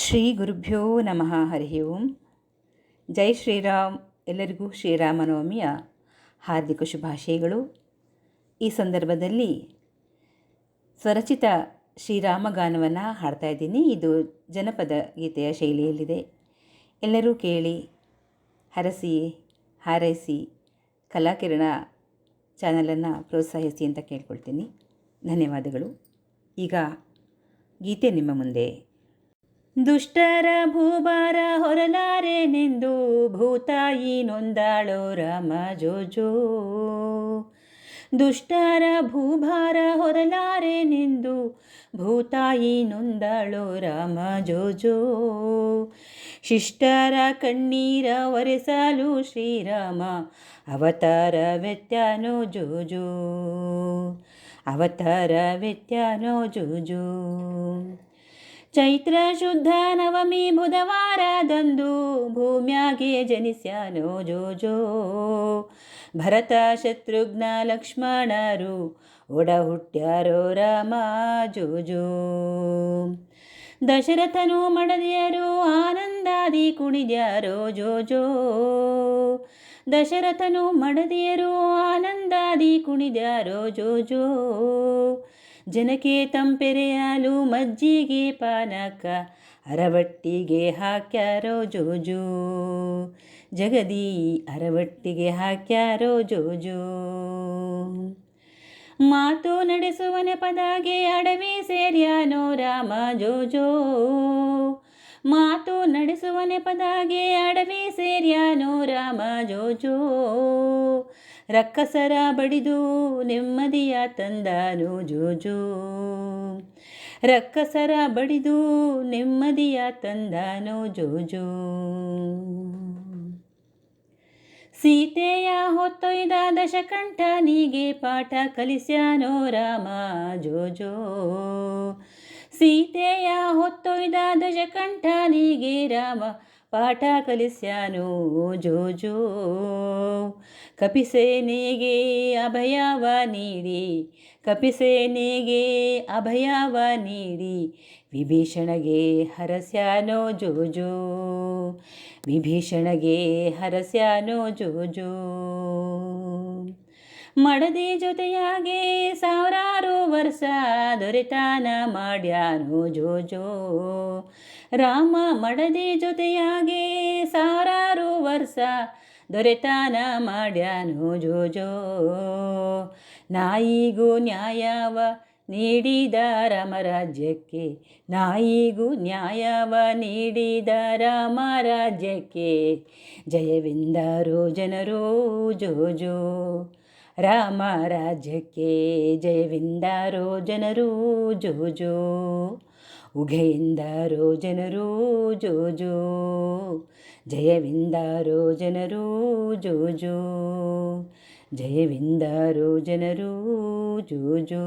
ಶ್ರೀ ಗುರುಭ್ಯೋ ನಮಃ. ಹರಿ ಓಂ. ಜೈ ಶ್ರೀರಾಮ್. ಎಲ್ಲರಿಗೂ ಶ್ರೀರಾಮನವಮಿಯ ಹಾರ್ದಿಕ ಶುಭಾಶಯಗಳು. ಈ ಸಂದರ್ಭದಲ್ಲಿ ಸ್ವರಚಿತ ಶ್ರೀರಾಮಗಾನವನ್ನು ಹಾಡ್ತಾ ಇದ್ದೀನಿ. ಇದು ಜನಪದ ಗೀತೆಯ ಶೈಲಿಯಲ್ಲಿದೆ. ಎಲ್ಲರೂ ಕೇಳಿ, ಹರಸಿ, ಹಾರೈಸಿ, ಕಲಾಕಿರಣ ಚಾನಲನ್ನು ಪ್ರೋತ್ಸಾಹಿಸಿ ಅಂತ ಕೇಳ್ಕೊಳ್ತೀನಿ. ಧನ್ಯವಾದಗಳು. ಈಗ ಗೀತೆ ನಿಮ್ಮ ಮುಂದೆ. ದುಷ್ಟರ ಭೂಭಾರ ಹೊರಲಾರೆನೆಂದು ಭೂತಾಯಿ ನೊಂದಾಳೋ ರಾಮ ಜೋಜೋ. ದುಷ್ಟರ ಭೂಭಾರ ಹೊರಲಾರೆನೆಂದು ಭೂತಾಯಿ ನೊಂದಾಳೋ ರಾಮ ಜೋಜೋ. ಶಿಷ್ಟರ ಕಣ್ಣೀರ ಒರೆಸಲು ಶ್ರೀರಾಮ ಅವತಾರವೆತ್ಯಾನೋ ಜೋಜೋ. ಅವತಾರವೆತ್ಯಾನೋ ಜೋಜೋ. ಚೈತ್ರ ಶುದ್ಧ ನವಮಿ ಬುಧವಾರದಂದು ಭೂಮ್ಯಾಗೆ ಜನಿಸ್ಯಾನೋ ಜೋಜೋ. ಭರತ ಶತ್ರುಘ್ನ ಲಕ್ಷ್ಮಣರು ಒಡ ಹುಟ್ಟ್ಯಾರೋ ರಾಮ ಜೋಜೋ. ದಶರಥನು ಮಡದಿಯರು ಆನಂದಾದಿ ಕುಣಿದ್ಯಾರೋ ಜೋಜೋ. ದಶರಥನು ಮಡದಿಯರು ಆನಂದಾದಿ ಕುಣಿದ್ಯಾರೋ ಜೋಜೋ. ಜನಕ್ಕೆ ತಂಪೆರೆಯಲು ಮಜ್ಜಿಗೆ ಪಾನಕ ಅರವಟ್ಟಿಗೆ ಹಾಕ್ಯಾರೋ ಜೋಜೋ. ಜಗದಿ ಅರವಟ್ಟಿಗೆ ಹಾಕ್ಯಾರೋ ಜೋಜೋ. ಮಾತು ನಡೆಸುವ ನೆಪದಾಗೆ ಅಡವಿ ಸೇರ್ಯಾನೋ ರಾಮ ಜೋಜೋ. ಮಾತು ನಡೆಸುವ ನೆಪದಾಗೆ ಅಡವಿ ಸೇರ್ಯಾನೋ ರಾಮ ಜೋಜೋ. ರಕ್ಕಸರ ಬಡಿದು ನೆಮ್ಮದಿಯ ತಂದಾನೋ ಜೋಜೋ. ರಕ್ಕಸರ ಬಡಿದು ನೆಮ್ಮದಿಯ ತಂದಾನೋ ಜೋಜೋ. ಸೀತೆಯ ಹೊತ್ತೊಯ್ದ ದಶಕಂಠನಿಗೆ ಪಾಠ ಕಲಿಸ್ಯಾನೋ ರಾಮ ಜೋಜೋ. ಸೀತೆಯ ಹೊತ್ತೊಯ್ದ ದಶಕಂಠನಿಗೆ ರಾಮ ಪಾಠ ಕಲಿಸ್ಯಾನೋ ಜೋಜೋ. ಕಪಿಸೇನೆಗೆ ಅಭಯವ ನೀಡಿ, ಕಪಿಸೇನೆಗೆ ಅಭಯವ ನೀಡಿ ವಿಭೀಷಣಗೆ ಹರಸ್ಯಾನೋ ಜೋಜೋ. ವಿಭೀಷಣಗೆ ಹರಸ್ಯಾನೋ ಜೋಜೋ. ಮಡದಿ ಜೊತೆಯಾಗೆ ಸಾವಿರಾರು ವರ್ಷ ದೊರೆತನ ಮಾಡ್ಯಾನೋ ಜೋಜೋ. ರಾಮ ಮಡದಿ ಜೊತೆಯಾಗೆ ಸಾವಿರಾರು ವರ್ಷ ದೊರೆತನ ಮಾಡ್ಯಾನೋ ಜೋಜೋ. ನಾಯಿಗೂ ನ್ಯಾಯವ ನೀಡಿದ ರಾಮರಾಜ್ಯಕ್ಕೆ, ನಾಯಿಗೂ ನ್ಯಾಯವ ನೀಡಿದ ರಾಮರಾಜ್ಯಕ್ಕೆ ಜಯವೆಂದರೋ ಜನರೋ ಜೋಜೋ. ರಾಮ ರಾಜ್ಯಕ್ಕೆ ಜಯವೆಂದರೋ ಜನರು ಜೋಜೋ. ಉಘೆಯೆಂದರೋ ಜನರು ಜೋಜೋ. ಜಯವೆಂದರೋ ಜನರು ಜೋಜೋ. ಜಯವೆಂದರೋ ಜನರು ಜೋಜೋ.